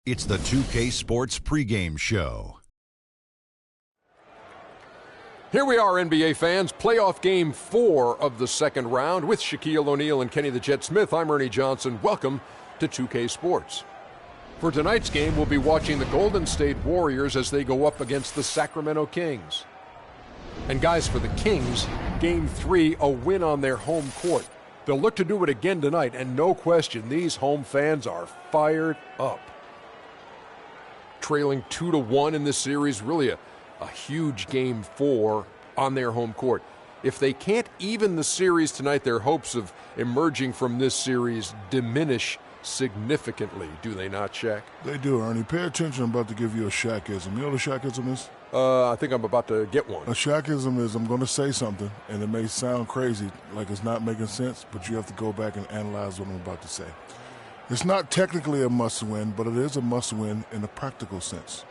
It's the 2K Sports pregame show. Here we are, NBA fans. Playoff game 4 of the second round with Shaquille O'Neal and Kenny the Jet Smith. I'm Ernie Johnson. Welcome to 2K Sports. For tonight's game, we'll be watching the Golden State Warriors as they go up against the Sacramento Kings. And guys, for the Kings, game 3, a win on their home court. They'll look to do it again tonight, and no question, these home fans are fired up. Trailing 2-1 in this series, really a huge game 4 on their home court. If they can't even the series tonight, their hopes of emerging from this series diminish significantly, do they not, Shaq? They do, Ernie. Pay attention. I'm about to give you a Shaqism. You know what a Shaqism is? I think I'm about to get one. A Shaqism is I'm going to say something, and it may sound crazy, like it's not making sense, but you have to go back and analyze what I'm about to say. It's not technically a must-win, but it is a must-win in a practical sense.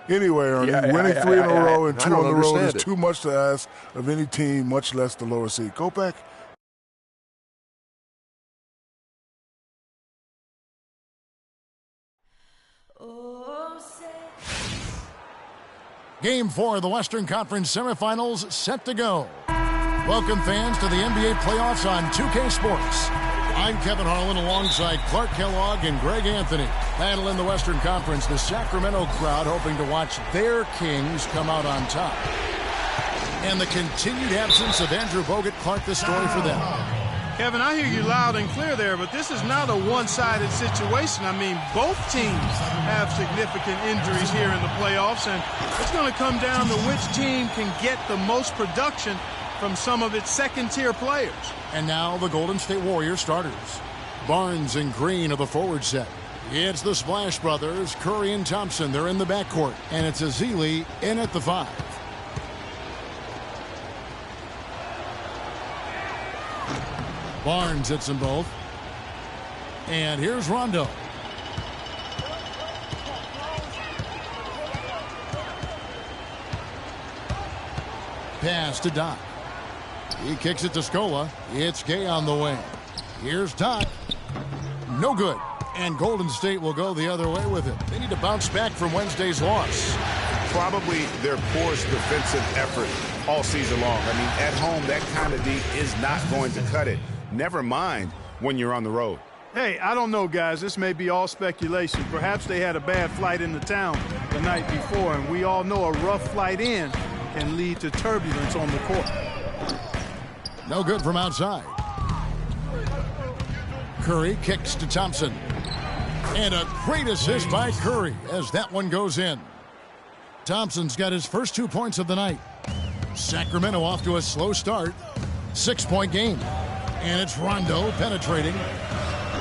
Anyway, Ernie, winning 3 in a row and 2 on the road is too much to ask of any team, much less the lower seed. Go back. Game 4 of the Western Conference semifinals set to go. Welcome, fans, to the NBA playoffs on 2K Sports. I'm Kevin Harlan alongside Clark Kellogg and Greg Anthony. Battling the Western Conference, the Sacramento crowd hoping to watch their Kings come out on top. And the continued absence of Andrew Bogut, Clark, the story for them. Kevin, I hear you loud and clear there, but this is not a one-sided situation. I mean, both teams have significant injuries here in the playoffs, and it's going to come down to which team can get the most production from some of its second-tier players. And now the Golden State Warriors starters. Barnes and Green of the forward set. It's the Splash Brothers, Curry and Thompson. They're in the backcourt, and it's Ezeli in at the 5. Barnes hits them both. And here's Rondo. Pass to Doc. He kicks it to Scola. It's Gay on the way. Here's Doc. No good. And Golden State will go the other way with it. They need to bounce back from Wednesday's loss. Probably their poorest defensive effort all season long. I mean, at home, that kind of D is not going to cut it. Never mind when you're on the road. Hey, I don't know, guys. This may be all speculation. Perhaps they had a bad flight into town the night before, and we all know a rough flight in can lead to turbulence on the court. No good from outside. Curry kicks to Thompson. And a great assist by Curry as that one goes in. Thompson's got his first 2 points of the night. Sacramento off to a slow start. 6-point game. And it's Rondo penetrating.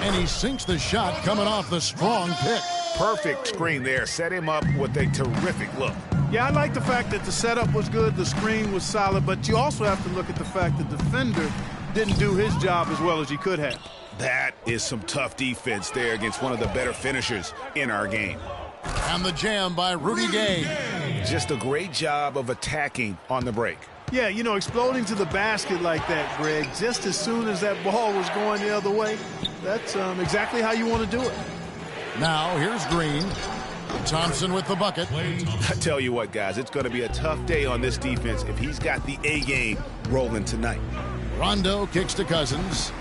And he sinks the shot coming off the strong pick. Perfect screen there. Set him up with a terrific look. Yeah, I like the fact that the setup was good, the screen was solid, but you also have to look at the fact that the defender didn't do his job as well as he could have. That is some tough defense there against one of the better finishers in our game. And the jam by Rudy Gay. Just a great job of attacking on the break. Yeah, you know, exploding to the basket like that, Greg, just as soon as that ball was going the other way, that's exactly how you want to do it. Now, here's Green. Thompson with the bucket. I tell you what, guys, it's going to be a tough day on this defense if he's got the A game rolling tonight. Rondo kicks to Cousins.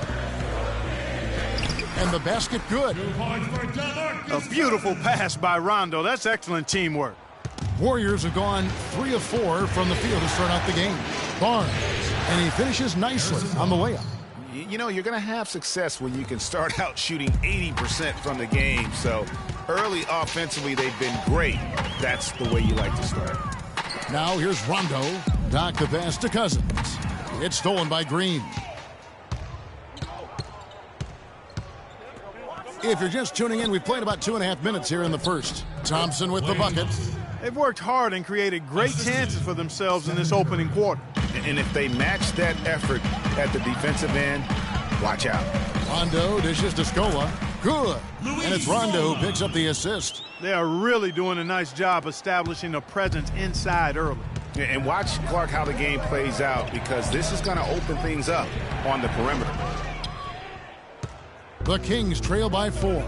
And the basket good. A beautiful pass by Rondo. That's excellent teamwork. Warriors have gone 3 of 4 from the field to start out the game. Barnes, and he finishes nicely on the layup. You know, you're going to have success when you can start out shooting 80% from the game. So early offensively, they've been great. That's the way you like to start. Now here's Rondo. Doc the pass to Cousins. It's stolen by Green. If you're just tuning in, we've played about 2.5 minutes here in the first. Thompson with the bucket. They've worked hard and created great chances for themselves in this opening quarter. And if they match that effort at the defensive end, watch out. Rondo dishes to Scola. Good. And it's Rondo who picks up the assist. They are really doing a nice job establishing a presence inside early. And watch, Clark, how the game plays out, because this is going to open things up on the perimeter. The Kings trail by 4.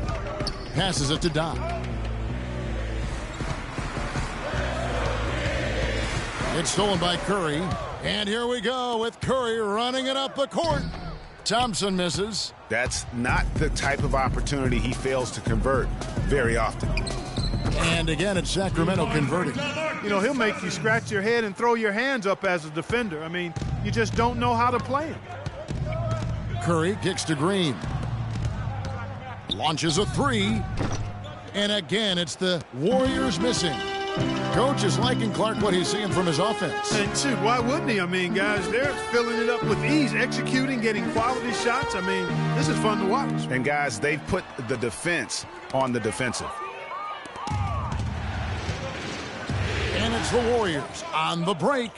passes it to Doc. It's stolen by Curry. And here we go with Curry running it up the court. Thompson misses. That's not the type of opportunity he fails to convert very often. And again, it's Sacramento converting. You know, he'll make you scratch your head and throw your hands up as a defender. I mean, you just don't know how to play him. Curry kicks to Green. Launches a three. And again, it's the Warriors missing. Coach is liking Clark what he's seeing from his offense. And shoot, why wouldn't he? I mean, guys, they're filling it up with ease, executing, getting quality shots. I mean, this is fun to watch. And guys, they've put the defense on the defensive. And it's the Warriors on the break.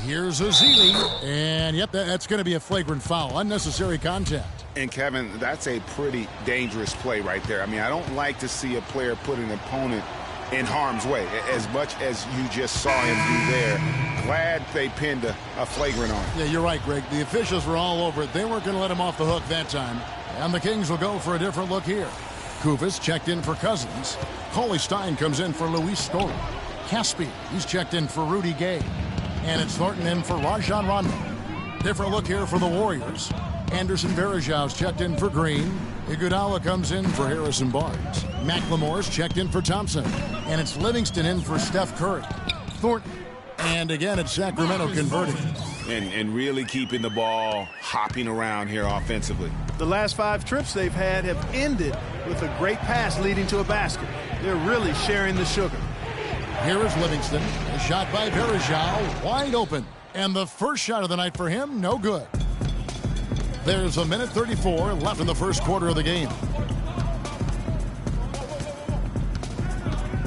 Here's Ezeli. And yep, that's going to be a flagrant foul. Unnecessary contact. And Kevin, that's a pretty dangerous play right there. I mean, I don't like to see a player put an opponent in harm's way, as much as you just saw him do there. Glad they pinned a flagrant on him. Yeah, you're right, Greg. The officials were all over it. They weren't going to let him off the hook that time. And the Kings will go for a different look here. Kufis checked in for Cousins. Cauley Stein comes in for Luis Scola. Caspi, he's checked in for Rudy Gay. And it's Thornton in for Rajon Rondo. Different look here for the Warriors. Anderson Varejau's checked in for Green. Iguodala comes in for Harrison Barnes. McLemore's checked in for Thompson. And it's Livingston in for Steph Curry. Thornton. And again, it's Sacramento converting. And really keeping the ball hopping around here offensively. The last 5 trips they've had have ended with a great pass leading to a basket. They're really sharing the sugar. Here is Livingston. A shot by Varejao. Wide open. And the first shot of the night for him, no good. There's a minute 34 left in the first quarter of the game.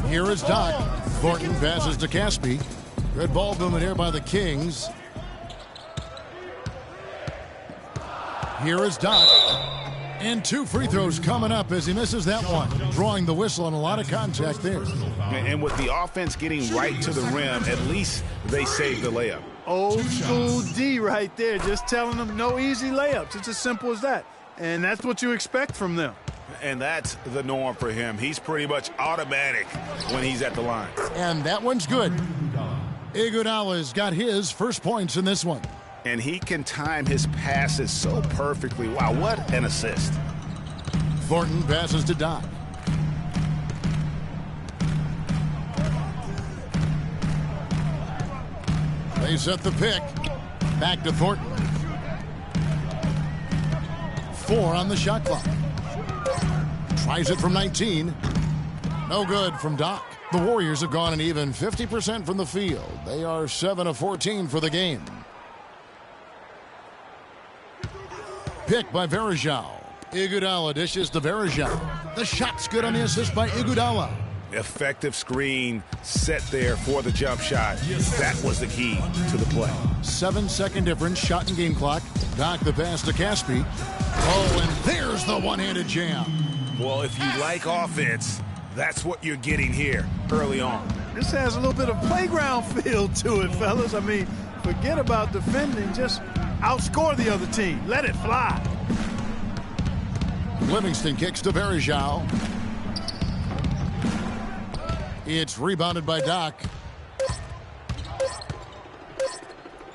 Here is Doc. Thornton passes to Caspi. Good ball movement here by the Kings. Here is Doc. And 2 free throws coming up as he misses that one. Drawing the whistle and a lot of contact there. And with the offense getting right to the rim, at least they saved the layup. Old school D right there, just telling them no easy layups. It's as simple as that. And that's what you expect from them. And that's the norm for him. He's pretty much automatic when he's at the line. And that one's good. Iguodala's got his first points in this one. And he can time his passes so perfectly. Wow, what an assist. Thornton passes to Doc. They set the pick. Back to Thornton. 4 on the shot clock. Tries it from 19. No good from Doc. The Warriors have gone an even 50% from the field. They are 7 of 14 for the game. Pick by Varejao. Iguodala dishes to Varejao. The shot's good on the assist by Iguodala. Effective screen set there for the jump shot. That was the key to the play. 7-second difference, shot and game clock. Doc the pass to Caspi. Oh, and there's the one-handed jam. Well, if you like offense, that's what you're getting here early on. This has a little bit of playground feel to it, fellas. I mean, forget about defending. Just outscore the other team. Let it fly. Livingston kicks to Varejao. It's rebounded by Doc.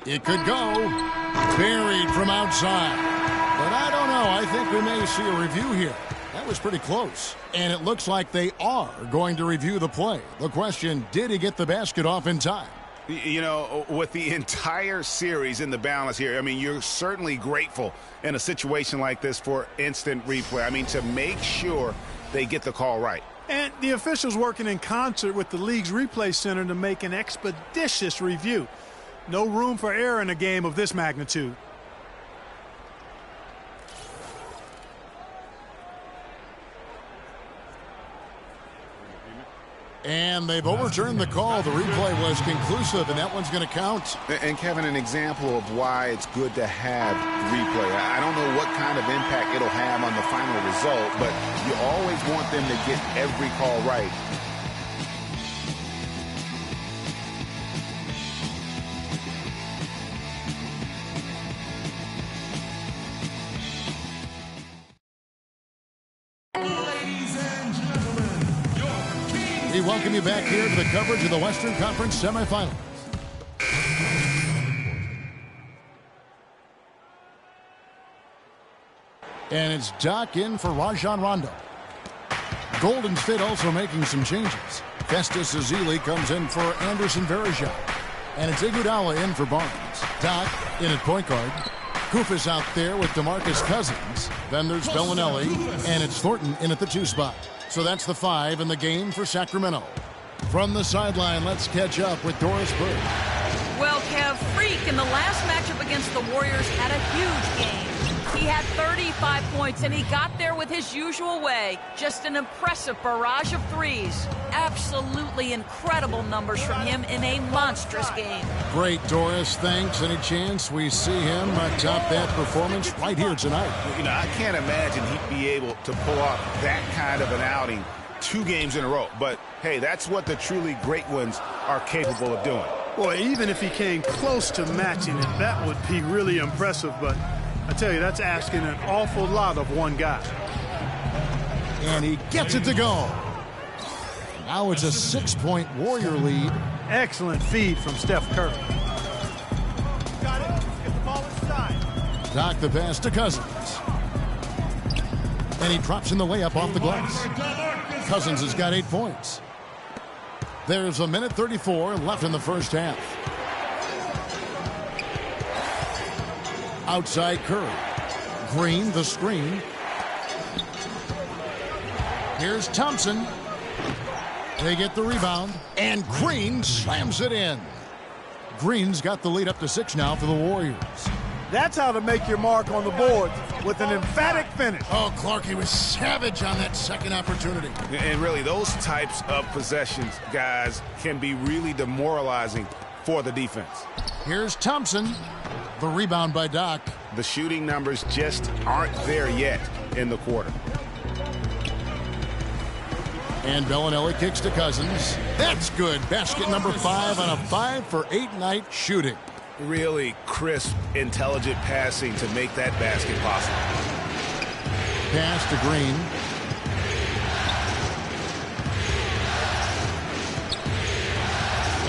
It could go. Buried from outside. But I don't know. I think we may see a review here. That was pretty close. And it looks like they are going to review the play. The question, did he get the basket off in time? You know, with the entire series in the balance here, I mean, you're certainly grateful in a situation like this for instant replay. I mean, to make sure they get the call right. And the officials working in concert with the league's replay center to make an expeditious review. No room for error in a game of this magnitude. And they've overturned the call. The replay was conclusive, and that one's going to count. And, Kevin, an example of why it's good to have replay. I don't know what kind of impact it'll have on the final result, but you always want them to get every call right. We welcome you back here to the coverage of the Western Conference semifinals. And it's Doc in for Rajon Rondo. Golden State also making some changes. Festus Ezeli comes in for Anderson Varejao. And it's Iguodala in for Barnes. Doc in at point guard. Koufos out there with DeMarcus Cousins. Then there's Bellinelli. And it's Thornton in at the 2 spot. So that's the 5 in the game for Sacramento. From the sideline, let's catch up with Doris Burke. Well, Kev, Freak in the last matchup against the Warriors had a huge game. He had 35 points, and he got there with his usual way. Just an impressive barrage of threes. Absolutely incredible numbers from him in a monstrous game. Great, Doris. Thanks. Any chance we see him top that performance right here tonight? You know, I can't imagine he'd be able to pull off that kind of an outing 2 games in a row. But, hey, that's what the truly great ones are capable of doing. Boy, even if he came close to matching it, that would be really impressive. But I tell you, that's asking an awful lot of one guy. And he gets it to go. Now it's a 6-point Warrior lead. Excellent feed from Steph Curry. Got it. Get the ball inside. Doc the pass to Cousins. And he drops in the layup off the glass. Cousins has got 8 points. There's a minute 34 left in the first half. Outside Curry. Green the screen. Here's Thompson. They get the rebound, and Green slams it in. Green's got the lead up to 6 now for the Warriors. That's how to make your mark on the board, with an emphatic finish. Oh, Clark, he was savage on that second opportunity. And really, those types of possessions, guys, can be really demoralizing for the defense. Here's Thompson. The rebound by Doc. The shooting numbers just aren't there yet in the quarter. And Bellinelli kicks to Cousins. That's good. Basket number 5 on a 5-for-8 night shooting. Really crisp, intelligent passing to make that basket possible. Pass to Green.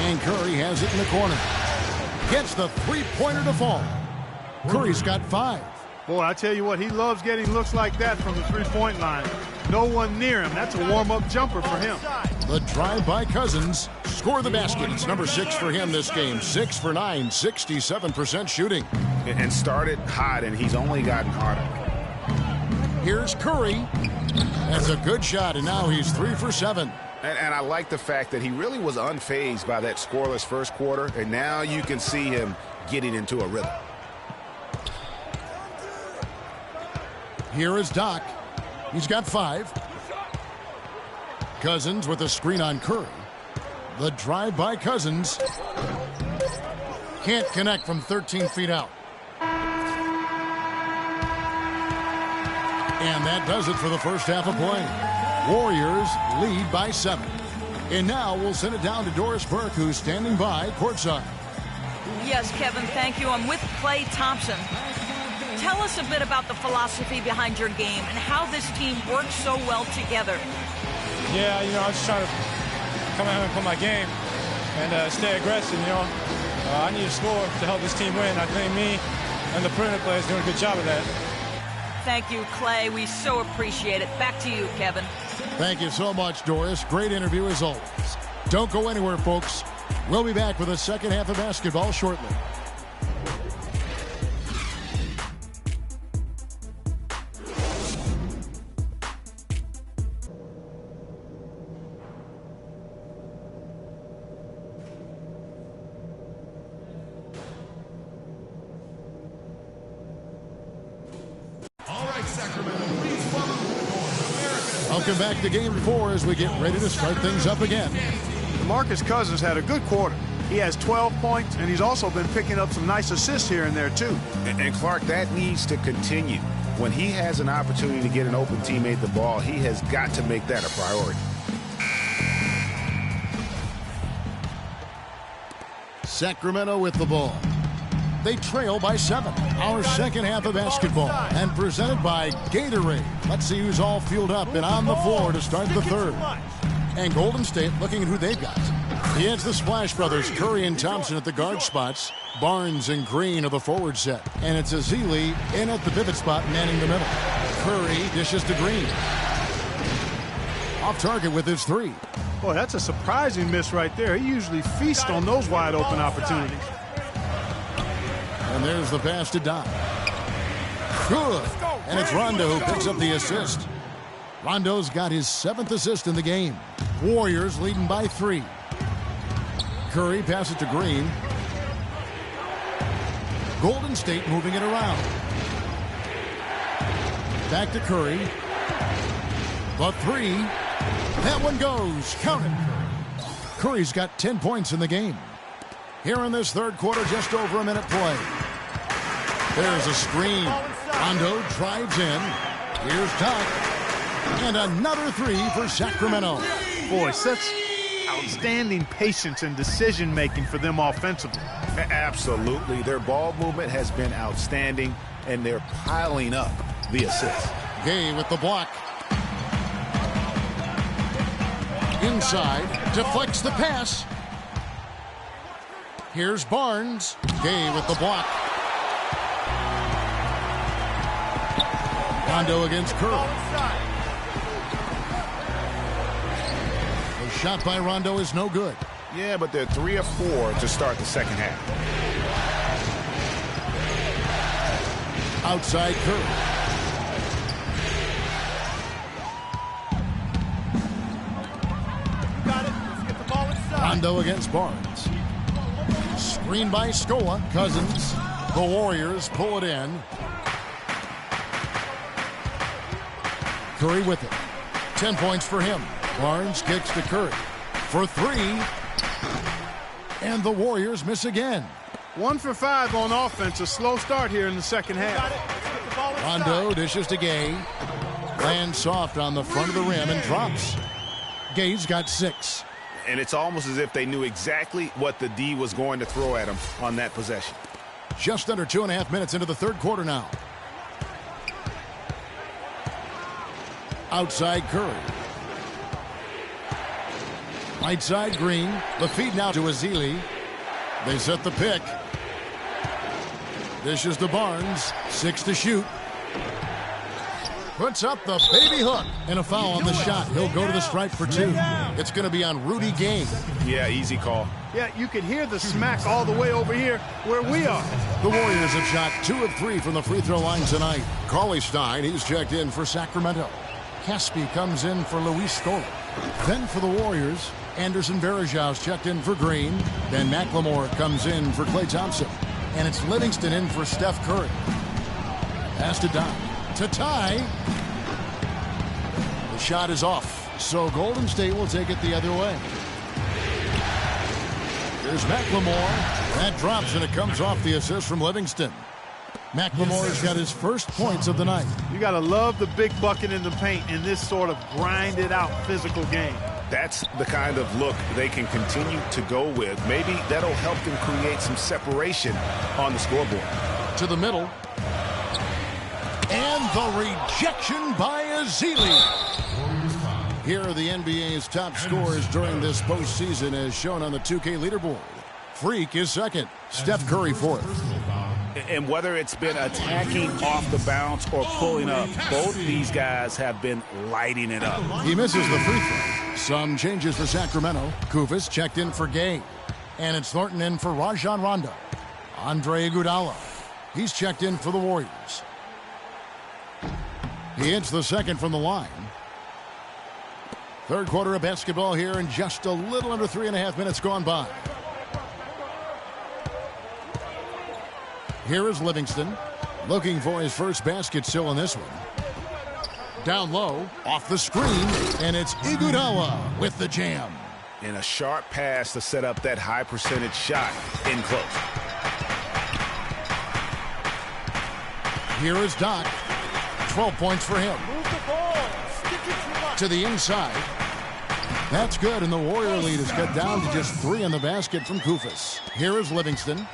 And Curry has it in the corner. Gets the 3-pointer to fall. Curry's got 5. Boy, I tell you what, he loves getting looks like that from the 3-point line. No one near him. That's a warm-up jumper for him. The drive by Cousins. Score the basket. It's number 6 for him this game. 6 for 9, 67% shooting. And started hot, and he's only gotten harder. Here's Curry. That's a good shot, and now he's 3 for 7. And I like the fact that he really was unfazed by that scoreless first quarter, and now you can see him getting into a rhythm. Here is Doc. He's got 5. Cousins with a screen on Curry. The drive by Cousins. Can't connect from 13 feet out. And that does it for the first half of play. Warriors lead by 7. And now we'll send it down to Doris Burke, who's standing by courtside. Yes, Kevin, thank you. I'm with Klay Thompson. Tell us a bit about the philosophy behind your game and how this team works so well together. Yeah, I was just trying to come out here and play my game and stay aggressive, I need to score to help this team win. I think me and the perimeter players doing a good job of that. Thank you, Klay. We so appreciate it. Back to you, Kevin. Thank you so much, Doris. Great interview as always. Don't go anywhere, folks. We'll be back with the second half of basketball shortly. Welcome back to Game 4 as we get ready to start things up again. DeMarcus Cousins had a good quarter. He has 12 points, and he's also been picking up some nice assists here and there, too. And Clark, that needs to continue. When he has an opportunity to get an open teammate the ball, he has got to make that a priority. Sacramento with the ball. They trail by 7. Our second half of basketball, and presented by Gatorade. Let's see who's all fueled up and on the floor to start the third. And Golden State looking at who they've got. He has the Splash Brothers, Curry and Thompson at the guard spots. Barnes and Green are the forward set. And it's Ezeli in at the pivot spot, manning the middle. Curry dishes to Green. Off target with his three. Boy, that's a surprising miss right there. He usually feasts on those wide open opportunities. And there's the pass to Doc. Good. And it's Rondo who picks up the assist. Rondo's got his 7th assist in the game. Warriors leading by 3. Curry passes to Green. Golden State moving it around. Back to Curry. The 3. That one goes. Count it. Curry's got 10 points in the game. Here in this third quarter, just over a minute play. There's a screen. Rondo drives in. Here's Doc. And another 3 for Sacramento. Boy, such outstanding patience and decision-making for them offensively. Absolutely. Their ball movement has been outstanding, and they're piling up the assists. Gay with the block. Inside, deflects the pass. Here's Barnes. Gay with the block. Rondo against Curry. The shot by Rondo is no good. Yeah, but they're 3 of 4 to start the second half. Outside Curry. Rondo against Barnes. Screen by Scola. Cousins. The Warriors pull it in. Curry with it. 10 points for him. Barnes kicks to Curry for 3. And the Warriors miss again. 1 for 5 on offense. A slow start here in the second half. Rondo dishes to Gay. Lands soft on the front of the rim and drops. Gay's got 6. And it's almost as if they knew exactly what the D was going to throw at him on that possession. Just under 2.5 minutes into the third quarter now. Outside Curry. Right side Green. The feed now to Ezeli. They set the pick. Dishes to Barnes. 6 to shoot. Puts up the baby hook. And a foul on the shot. He'll go to the stripe for 2. It's going to be on Rudy Gay. Yeah, easy call. Yeah, you could hear the smack all the way over here where we are. The Warriors have shot 2 of 3 from the free throw line tonight. Cauley-Stein, he's checked in for Sacramento. Caspi comes in for Luis Scola. Then for the Warriors, Anderson Varejau's checked in for Green. Then McLemore comes in for Klay Thompson. And it's Livingston in for Steph Curry. Pass to Doc. To tie. The shot is off. So Golden State will take it the other way. There's McLemore. That drops and it comes off the assist from Livingston. McLemore's got his first points of the night. You got to love the big bucket in the paint in this sort of grinded-out physical game. That's the kind of look they can continue to go with. Maybe that'll help them create some separation on the scoreboard. To the middle. And the rejection by Ezeli. Here are the NBA's top scorers during this postseason as shown on the 2K leaderboard. Freak is second. Steph Curry fourth. And whether it's been attacking off the bounce or pulling up, both these guys have been lighting it up. He misses the free throw. Some changes for Sacramento. Kufis checked in for Gay. And it's Thornton in for Rajon Rondo. Andre Iguodala. He's checked in for the Warriors. He hits the second from the line. Third quarter of basketball here and just a little under 3.5 minutes gone by. Here is Livingston looking for his first basket still in this one. Down low, off the screen, and it's Iguodala with the jam. And a sharp pass to set up that high percentage shot in close. Here is Doc. 12 points for him. To the inside. That's good, and the Warrior lead is cut down to just 3 in the basket from Kufis. Here is Livingston.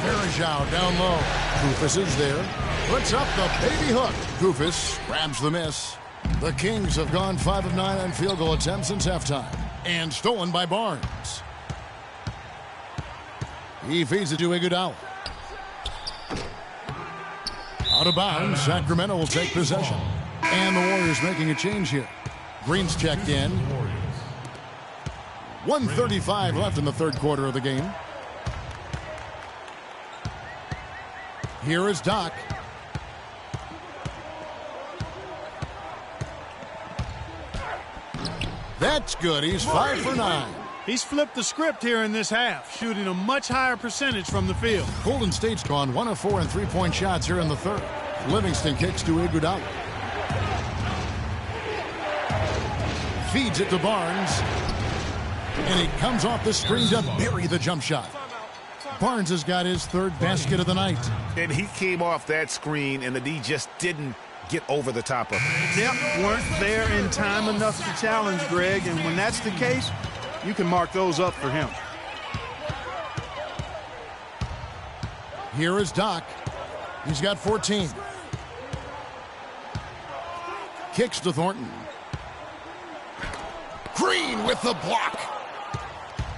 Varejao down low. Kufis is there. Puts up the baby hook. Kufis grabs the miss. The Kings have gone 5 of 9 on field goal attempts since halftime. And stolen by Barnes. He feeds it to Iguodala. Out of bounds, Sacramento will take possession. And the Warriors making a change here. Green's checked in. 1:35 left in the third quarter of the game. Here is Doc. That's good. He's 5 for 9. He's flipped the script here in this half, shooting a much higher percentage from the field. Golden State's gone 1 of 4 in three-point shots here in the third. Livingston kicks to Iguodala. Feeds it to Barnes. And he comes off the screen to bury the jump shot. Barnes has got his third basket of the night. And he came off that screen, and the D just didn't get over the top of it. Yep, weren't there in time enough to challenge Greg, and when that's the case, you can mark those up for him. Here is Doc. He's got 14. Kicks to Thornton. Green with the block.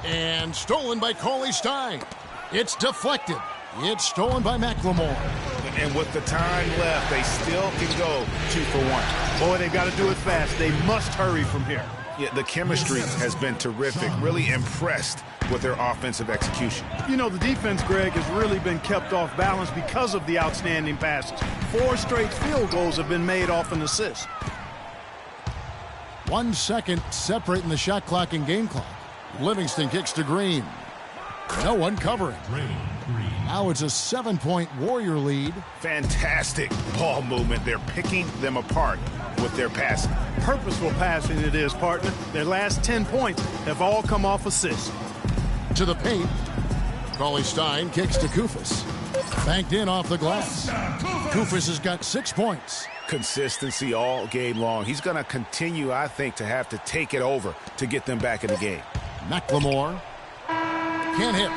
And stolen by Cauley-Stein. It's deflected. It's stolen by McLemore. And with the time left, they still can go 2 for 1. Boy, they've got to do it fast. They must hurry from here. Yeah, the chemistry has been terrific. Really impressed with their offensive execution. You know, the defense, Greg, has really been kept off balance because of the outstanding passes. 4 straight field goals have been made off an assist. 1 second separating the shot clock and game clock. Livingston kicks to Green. No one covering. Now it's a 7-point Warrior lead. Fantastic ball movement. They're picking them apart with their passing. Purposeful passing it is, partner. Their last 10 points have all come off assists. To the paint. Cauley-Stein kicks to Koufos. Banked in off the glass. Koufos has got 6 points. Consistency all game long. He's going to continue, I think, to have to take it over to get them back in the game. McLemore can't hit.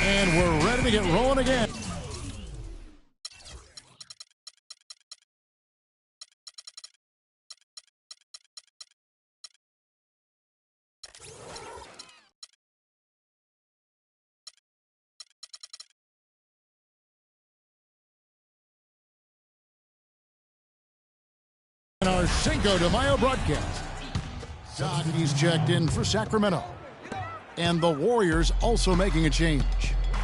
And we're ready to get rolling again. Our Cinco de Mayo broadcast. He's checked in for Sacramento. And the Warriors also making a change.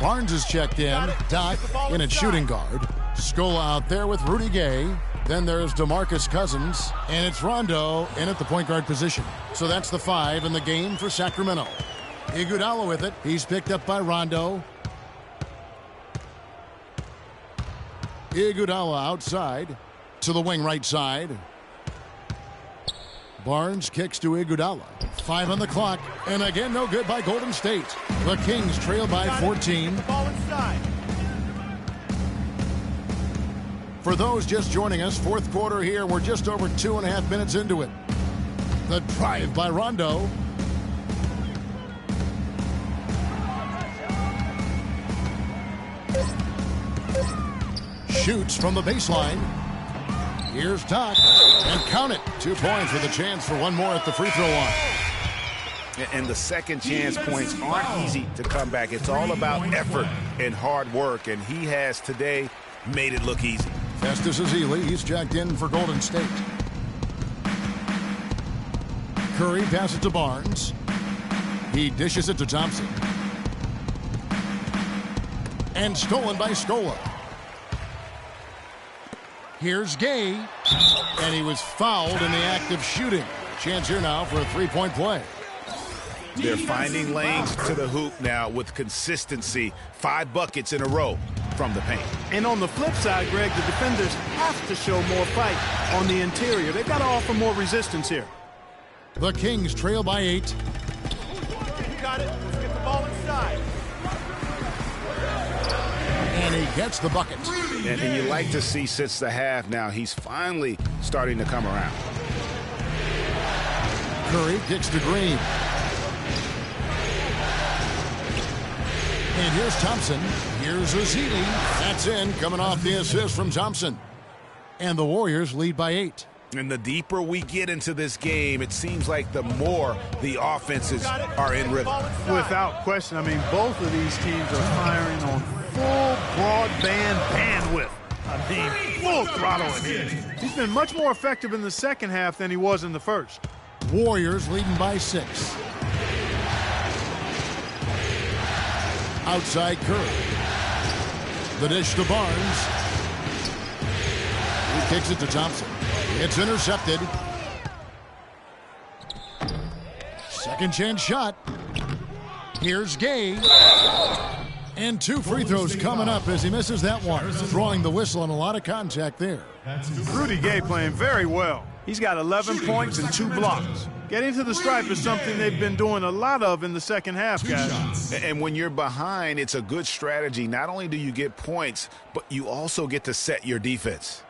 Barnes is checked in. Doc in at shooting guard. Scola out there with Rudy Gay. Then there's DeMarcus Cousins. And it's Rondo in at the point guard position. So that's the 5 in the game for Sacramento. Iguodala with it. He's picked up by Rondo. Iguodala outside to the wing right side. Barnes kicks to Iguodala. 5 on the clock. And again, no good by Golden State. The Kings trail by 14. For those just joining us, fourth quarter here. We're just over 2.5 minutes into it. The drive by Rondo. Shoots from the baseline. Here's Doc, and count it. 2 points with a chance for one more at the free throw line. And the second chance points aren't easy to come back. It's all about effort and hard work, and he has today made it look easy. Festus Ezeli, he's checked in for Golden State. Curry passes to Barnes. He dishes it to Thompson. And stolen by Scola. Here's Gay, and he was fouled in the act of shooting. Chance here now for a three-point play. They're finding lanes to the hoop now with consistency. 5 buckets in a row from the paint. And on the flip side, Greg, the defenders have to show more fight on the interior. They've got to offer more resistance here. The Kings trail by 8. You got it. Let's get the ball inside. And he gets the bucket. And you like to see since the half now, he's finally starting to come around. Curry kicks to Green. And here's Thompson. Here's Ezeli. That's in, coming off the assist from Thompson. And the Warriors lead by 8. And the deeper we get into this game, it seems like the more the offenses are in rhythm. Without question. I mean, both of these teams are firing on full broadband bandwidth. I mean, full throttle in here. He's been much more effective in the second half than he was in the first. Warriors leading by 6. Outside Curry. The dish to Barnes. He kicks it to Thompson. It's intercepted. Second chance shot. Here's Gay. And 2 free throws coming up as he misses that one. Throwing the whistle and a lot of contact there. Rudy Gay playing very well. He's got 11 points and 2 blocks. Getting to the stripe is something they've been doing a lot of in the second half, guys. And when you're behind, it's a good strategy. Not only do you get points, but you also get to set your defense.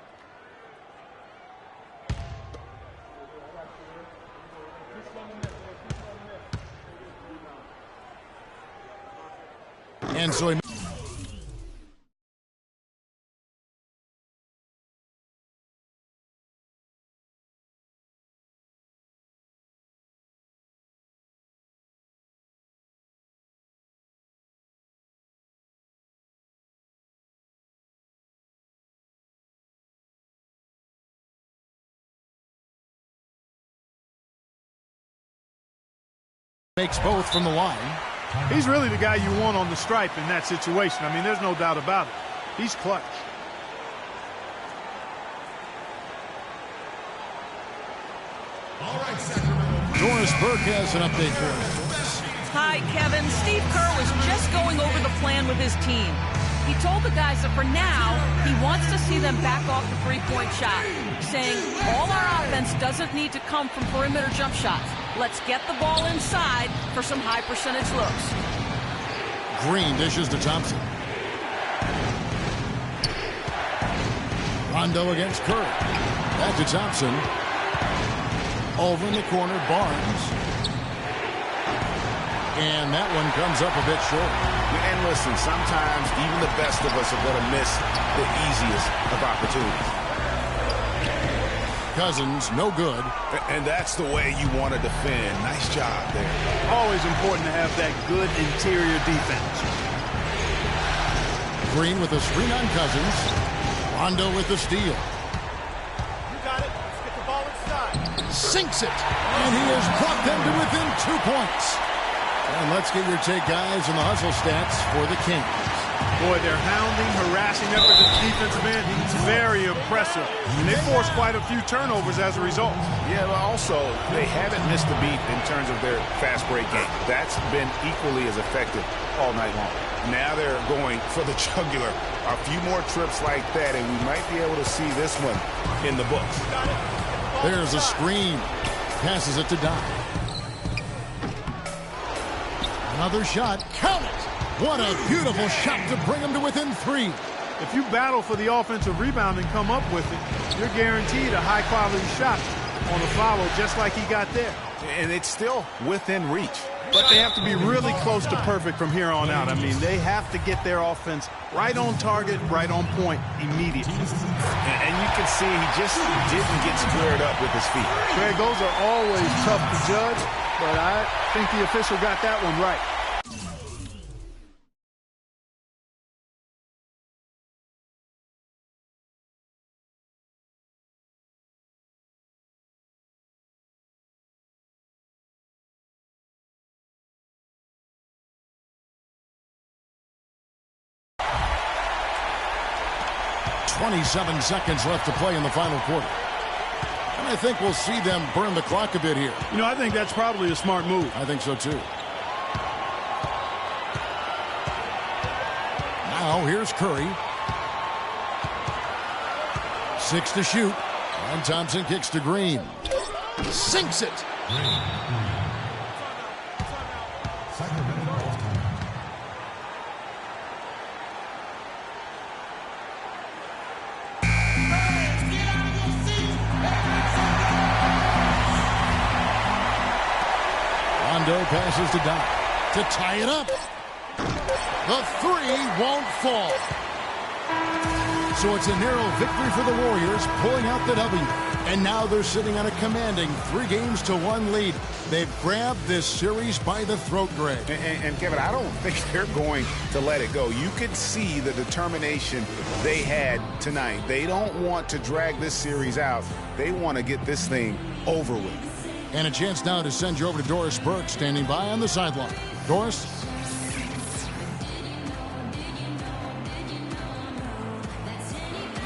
And so he makes both from the line. He's really the guy you want on the stripe in that situation. I mean, there's no doubt about it. He's clutch. All right, Sacramento. Doris Burke has an update for us. Hi, Kevin. Steve Kerr was just going over the plan with his team. He told the guys that for now, he wants to see them back off the three-point shot, saying all our offense doesn't need to come from perimeter jump shots. Let's get the ball inside for some high percentage looks. Green dishes to Thompson. Rondo against Curry. Back to Thompson. Over in the corner, Barnes. And that one comes up a bit short. And listen, sometimes even the best of us are going to miss the easiest of opportunities. Cousins, no good. And that's the way you want to defend. Nice job there. Always important to have that good interior defense. Green with a screen on Cousins. Rondo with the steal. You got it. Let's get the ball inside. Sinks it. And he has brought them to within 2 points. And let's get your take, guys, on the hustle stats for the Kings. Boy, their hounding, harassing effort at the defensive end, it's very impressive. And they forced quite a few turnovers as a result. Yeah, but also, they haven't missed a beat in terms of their fast break game. That's been equally as effective all night long. Now they're going for the jugular. A few more trips like that, and we might be able to see this one in the books. There's a screen. Passes it to Doc. Another shot. Count it! What a beautiful shot to bring them to within 3. If you battle for the offensive rebound and come up with it, you're guaranteed a high-quality shot on the follow, just like he got there. And it's still within reach. But they have to be really close to perfect from here on out. I mean, they have to get their offense right on target, right on point immediately. And you can see he just didn't get squared up with his feet. Greg, those are always tough to judge, but I think the official got that one right. .27 seconds left to play in the final quarter. And I think we'll see them burn the clock a bit here. You know, I think that's probably a smart move. I think so, too. Now, here's Curry. 6 to shoot. And Thompson kicks to Green. Sinks it. Rondo passes to Doc to tie it up. The three won't fall. So it's a narrow victory for the Warriors, pulling out the W. And now they're sitting on a commanding 3-1 lead. They've grabbed this series by the throat, Greg. And Kevin, I don't think they're going to let it go. You could see the determination they had tonight. They don't want to drag this series out. They want to get this thing over with. And a chance now to send you over to Doris Burke, standing by on the sideline. Doris?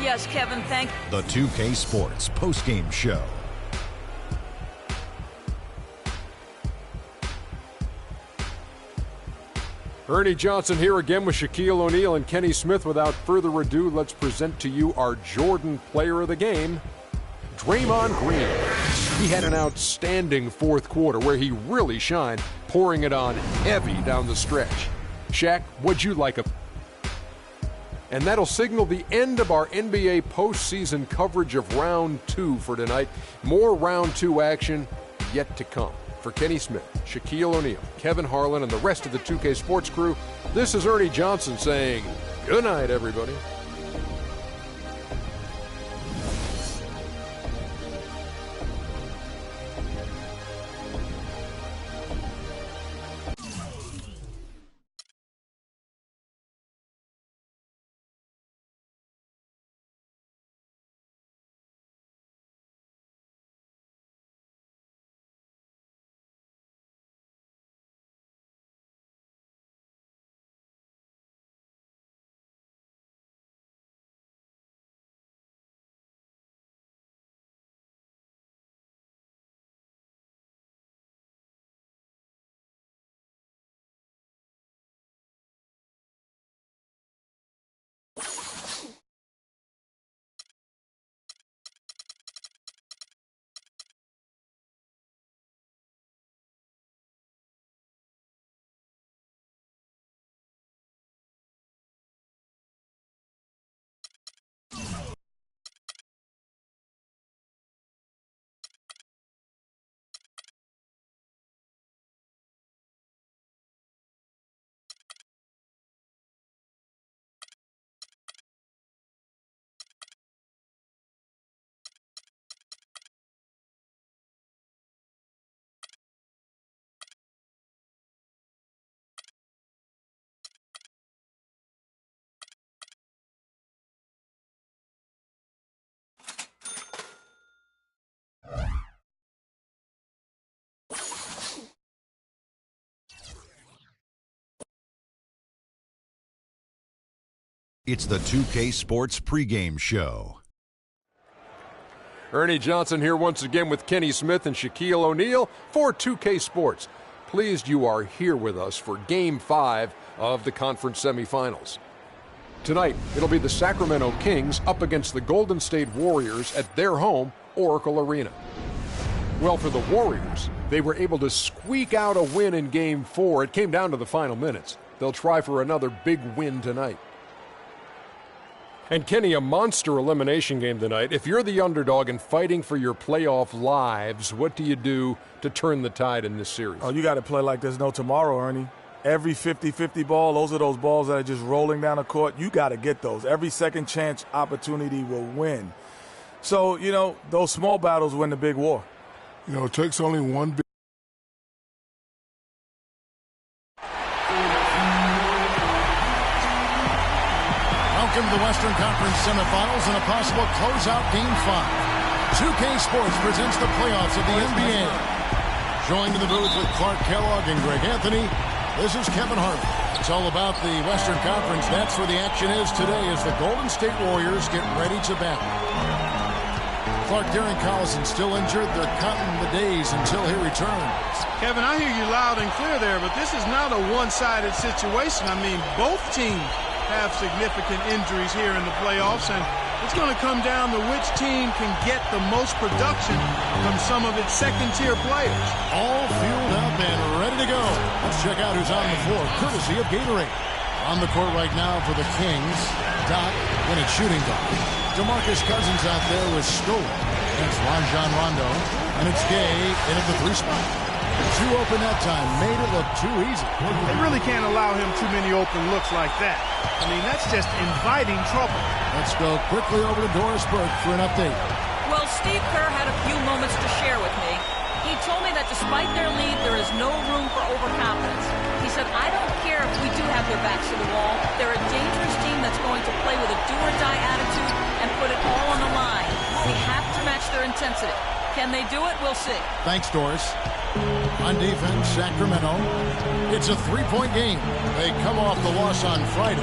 Yes, Kevin, thank you. The 2K Sports postgame show. Ernie Johnson here again with Shaquille O'Neal and Kenny Smith. Without further ado, let's present to you our Jordan player of the game, Draymond Green. He had an outstanding fourth quarter where he really shined, pouring it on heavy down the stretch. Shaq, what'd you like? And that'll signal the end of our NBA postseason coverage of Round 2 for tonight. More Round 2 action yet to come. For Kenny Smith, Shaquille O'Neal, Kevin Harlan, and the rest of the 2K Sports crew, this is Ernie Johnson saying good night, everybody. It's the 2K Sports pregame show. Ernie Johnson here once again with Kenny Smith and Shaquille O'Neal for 2K Sports. Pleased you are here with us for Game 5 of the conference semifinals. Tonight, it'll be the Sacramento Kings up against the Golden State Warriors at their home, Oracle Arena. Well, for the Warriors, they were able to squeak out a win in Game 4. It came down to the final minutes. They'll try for another big win tonight. And Kenny, a monster elimination game tonight. If you're the underdog and fighting for your playoff lives, what do you do to turn the tide in this series? Oh, you got to play like there's no tomorrow, Ernie. Every 50-50 ball, those are those balls that are just rolling down the court. You got to get those. Every second chance opportunity will win. So, you know, those small battles win the big war. You know, it takes only one big. Welcome to the Western Conference semifinals and a possible closeout Game 5. 2K Sports presents the playoffs of the NBA. Joined in the booth with Clark Kellogg and Greg Anthony, this is Kevin Harlan. It's all about the Western Conference. That's where the action is today as the Golden State Warriors get ready to battle. Clark, Darren Collison still injured. They're counting the days until he returns. Kevin, I hear you loud and clear there, but this is not a one-sided situation. I mean, both teams have significant injuries here in the playoffs, and it's going to come down to which team can get the most production from some of its second-tier players. All fueled up and ready to go. Let's check out who's on the floor, courtesy of Gatorade. On the court right now for the Kings, Doc when it's shooting guard. DeMarcus Cousins out there with Stoll. That's Rajon Rondo, and it's Gay in at the 3 spot. Too open that time. Made it look too easy. They really can't allow him too many open looks like that. I mean, that's just inviting trouble. Let's go quickly over to Doris Burke for an update. Well, Steve Kerr had a few moments to share with me. He told me that despite their lead, there is no room for overconfidence. He said, I don't care if we do have their backs to the wall. They're a dangerous team that's going to play with a do-or-die attitude and put it all on the line. We have to match their intensity. Can they do it? We'll see. Thanks, Doris. On defense, Sacramento. It's a three-point game. They come off the loss on Friday.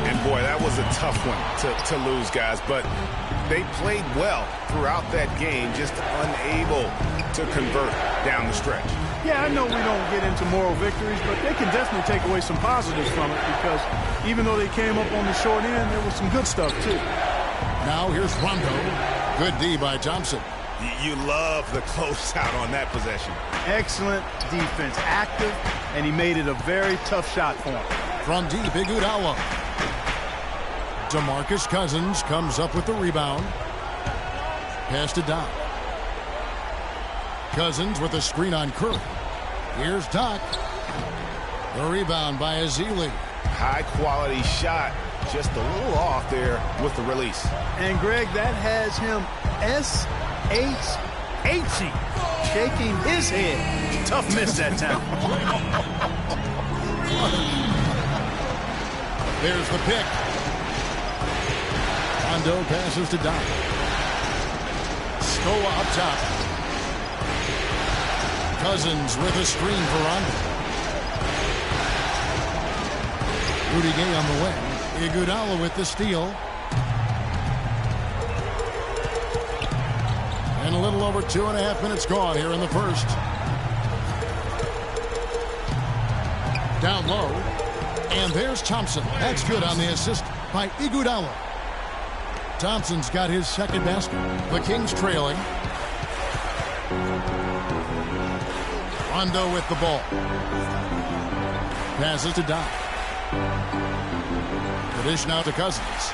And boy, that was a tough one to lose, guys. But they played well throughout that game, just unable to convert down the stretch. Yeah, I know we don't get into moral victories, but they can definitely take away some positives from it because even though they came up on the short end, there was some good stuff, too. Now here's Rondo. Good D by Thompson. You love the closeout on that possession. Excellent defense, active, and he made it a very tough shot for him. From deep, Iguodala. DeMarcus Cousins comes up with the rebound. Pass to Doc. Cousins with a screen on Curry. Here's Doc. The rebound by Ezeli. High-quality shot, just a little off there with the release. And, Greg, that has him S-H-H-E, shaking his head. Tough miss that time. There's the pick. Rondo passes to Doc. Scola up top. Cousins with a screen for Rondo. Rudy Gay on the wing. Iguodala with the steal. And a little over 2.5 minutes gone here in the first. Down low. And there's Thompson. That's good on the assist by Iguodala. Thompson's got his second basket. The Kings trailing. Rondo with the ball. Passes to Doc. The dish now to Cousins.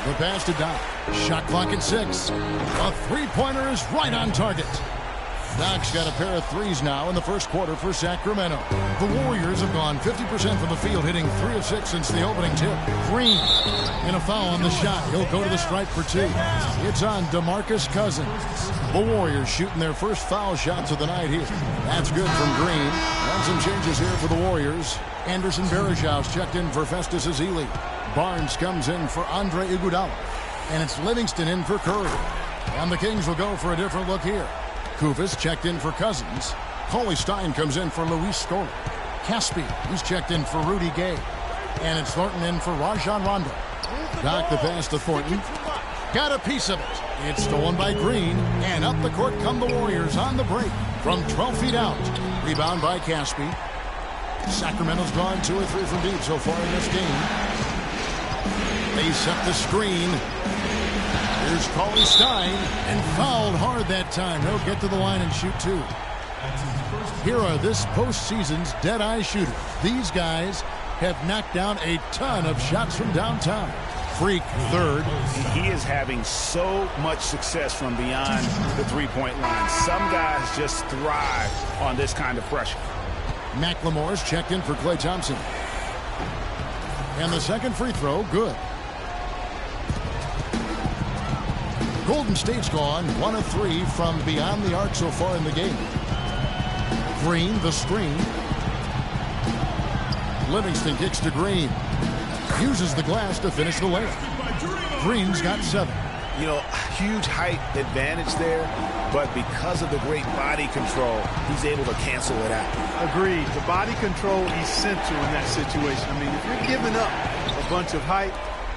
The pass to Doc. Shot clock at 6. A three-pointer is right on target. Doc's got a pair of threes now in the first quarter for Sacramento. The Warriors have gone 50% from the field, hitting 3 of 6 since the opening tip. Green and a foul on the shot. He'll go to the stripe for 2. It's on DeMarcus Cousins. The Warriors shooting their first foul shots of the night here. That's good from Green. And some changes here for the Warriors. Anderson Varejao checked in for Festus Ezeli. Barnes comes in for Andre Iguodala. And it's Livingston in for Curry. And the Kings will go for a different look here. Kufis checked in for Cousins. Cauley Stein comes in for Luis Scola. Caspi, he's checked in for Rudy Gay. And it's Thornton in for Rajon Rondo. Doc the pass to Thornton. Got a piece of it. It's stolen by Green. And up the court come the Warriors on the break. From 12 feet out. Rebound by Caspi. Sacramento's gone 2 or 3 from deep so far in this game. They set the screen. Here's Cauley Stein, and fouled hard that time. He'll get to the line and shoot 2. Here are this postseason's dead-eye shooters. These guys have knocked down a ton of shots from downtown. Freak, third. He is having so much success from beyond the three-point line. Some guys just thrive on this kind of pressure. McLemore's checked in for Klay Thompson. And the second free throw, good. Golden State's gone 1 of 3 from beyond the arc so far in the game. Green, the screen. Livingston kicks to Green. Uses the glass to finish the layup. Green's got 7. You know, huge height advantage there, but because of the great body control, he's able to cancel it out. Agreed. The body control essential in that situation. I mean, if you're giving up a bunch of height,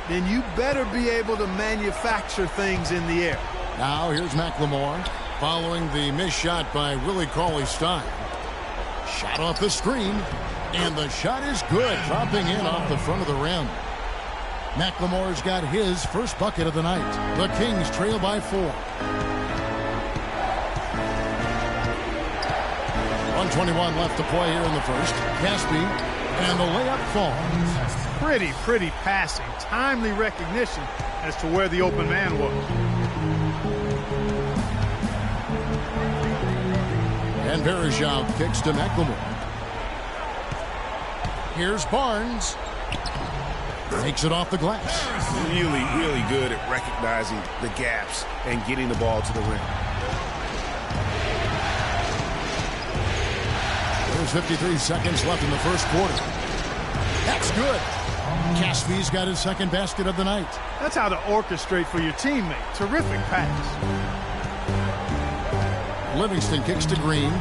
then you better be able to manufacture things in the air. Now here's McLemore following the missed shot by Willie Cauley Stein. Shot off the screen, and the shot is good, dropping in off the front of the rim. McLemore's got his first bucket of the night. The Kings trail by 4. 1:21 left to play here in the first. Caspi, and the layup falls. Pretty passing. Timely recognition as to where the open man was. And Varejao kicks to McLemore. Here's Barnes. Takes it off the glass. Really, really good at recognizing the gaps and getting the ball to the rim. There's 53 seconds left in the first quarter. That's good. Casspe's got his second basket of the night. That's how to orchestrate for your teammate. Terrific pass. Livingston kicks to Green.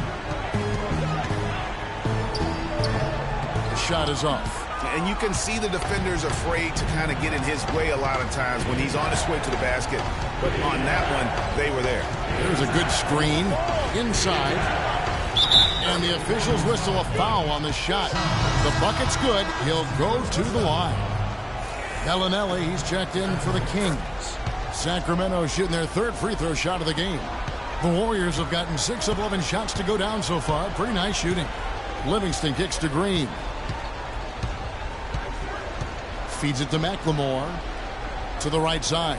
The shot is off. And you can see the defenders afraid to kind of get in his way a lot of times when he's on his way to the basket. But on that one, they were there. There's a good screen inside. And the officials whistle a foul on the shot. The bucket's good. He'll go to the line. Bellinelli, he's checked in for the Kings. Sacramento shooting their third free throw shot of the game. The Warriors have gotten 6 of 11 shots to go down so far. Pretty nice shooting. Livingston kicks to Green. Feeds it to McLemore. To the right side.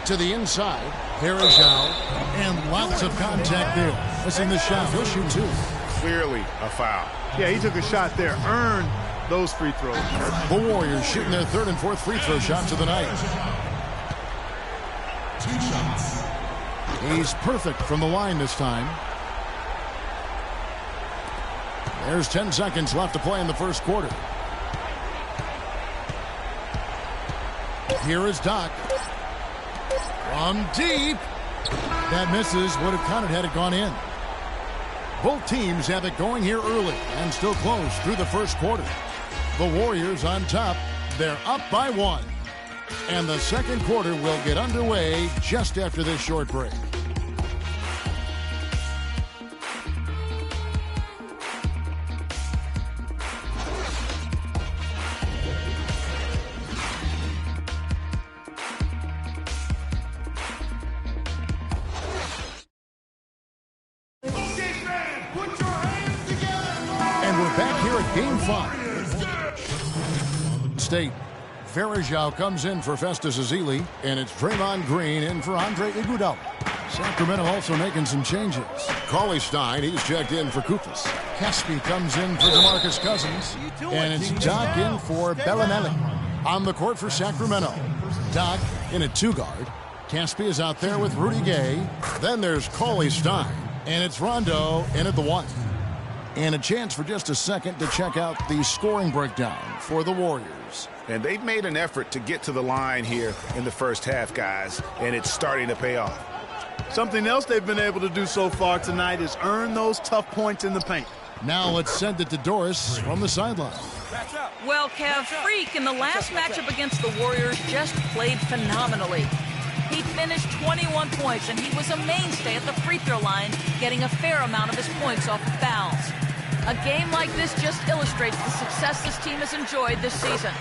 To the inside. Varejao. And lots of contact there. Missing the shot. He'll shoot 2. Clearly a foul. Yeah, he took a shot there. Earned those free throws. The Warriors shooting their third and fourth free throw shots of the night. He's perfect from the line this time. There's 10 seconds left to play in the first quarter. Here is Doc. From deep. That misses. Would have counted had it gone in. Both teams have it going here early and still close through the first quarter. The Warriors on top. They're up by 1. And the second quarter will get underway just after this short break. And we're back here at Game 5. State. Varejao comes in for Festus Ezeli, and it's Draymond Green in for Andre Iguodala. Sacramento also making some changes. Cauley-Stein, he's checked in for Koufos. Casspe comes in for DeMarcus Cousins, and it's Doc in for Bellinelli. On the court for Sacramento. Doc in a 2-guard. Casspe is out there with Rudy Gay. Then there's Cauley-Stein, and it's Rondo in at the 1. And a chance for just a second to check out the scoring breakdown for the Warriors. And they've made an effort to get to the line here in the first half, guys, and it's starting to pay off. Something else they've been able to do so far tonight is earn those tough points in the paint. Now let's send it to Doris from the sideline. Well, Kev, Freak in the last matchup against the Warriors just played phenomenally. He finished 21 points, and he was a mainstay at the free throw line, getting a fair amount of his points off of fouls. A game like this just illustrates the success this team has enjoyed this season.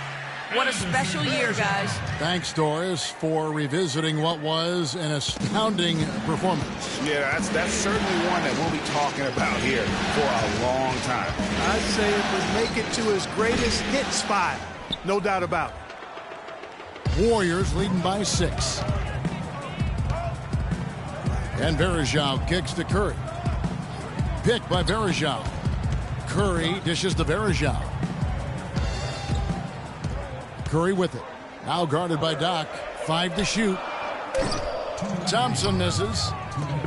What a special year, guys. Thanks, Doris, for revisiting what was an astounding performance. Yeah, that's certainly one that we'll be talking about here for a long time. I'd say it would make it to his greatest hit spot. No doubt about it. Warriors leading by 6. And Varejao kicks to Curry. Picked by Varejao. Curry dishes to Varejao. Curry with it. Now guarded by Doc. 5 to shoot. Thompson misses.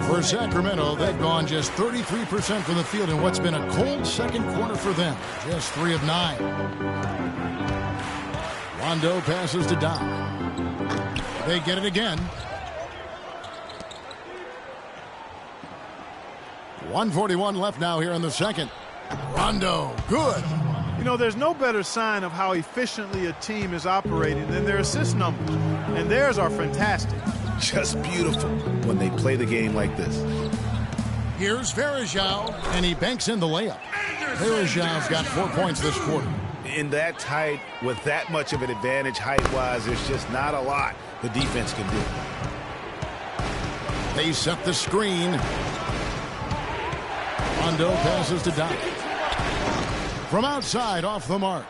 For Sacramento, they've gone just 33% from the field in what's been a cold second quarter for them. Just 3 of 9. Rondo passes to Doc. They get it again. 1:41 left now here in the second. Rondo, good. You know, there's no better sign of how efficiently a team is operating than their assist numbers. And theirs are fantastic. Just beautiful when they play the game like this. Here's Varejao, and he banks in the layup. Varejao's got 4 points this quarter. In that tight, with that much of an advantage height-wise, there's just not a lot the defense can do. They set the screen. Rondo passes to Doc. From outside, off the mark.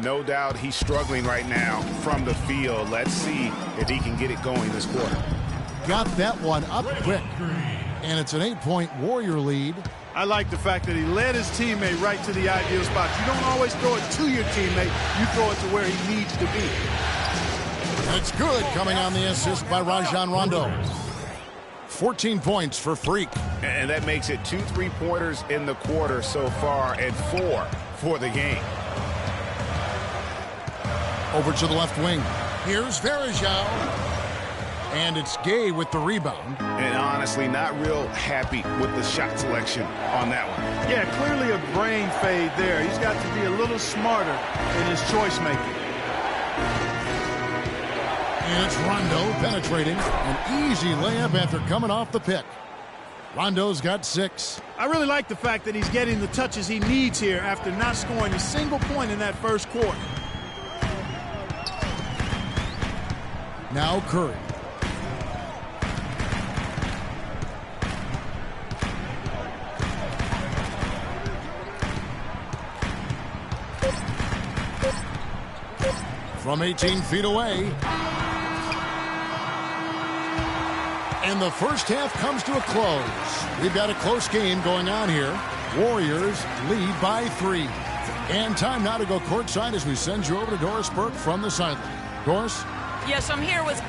No doubt he's struggling right now from the field. Let's see if he can get it going this quarter. got that one up quick. And it's an 8-point Warrior lead. I like the fact that he led his teammate right to the ideal spot. You don't always throw it to your teammate. You throw it to where he needs to be. It's good, coming on the assist by Rajon Rondo. 14 points for Freak. And that makes it 2 3-pointers in the quarter so far and 4 for the game. Over to the left wing. Here's Varejao. And it's Gay with the rebound. And honestly, not real happy with the shot selection on that one. Yeah, clearly a brain fade there. He's got to be a little smarter in his choice making. And it's Rondo penetrating. An easy layup after coming off the pick. Rondo's got 6. I really like the fact that he's getting the touches he needs here after not scoring a single point in that first quarter. Now Curry. From 18 feet away. And the first half comes to a close. We've got a close game going on here. Warriors lead by 3. And time now to go courtside as we send you over to Doris Burke from the sideline. Doris? Yes, I'm here with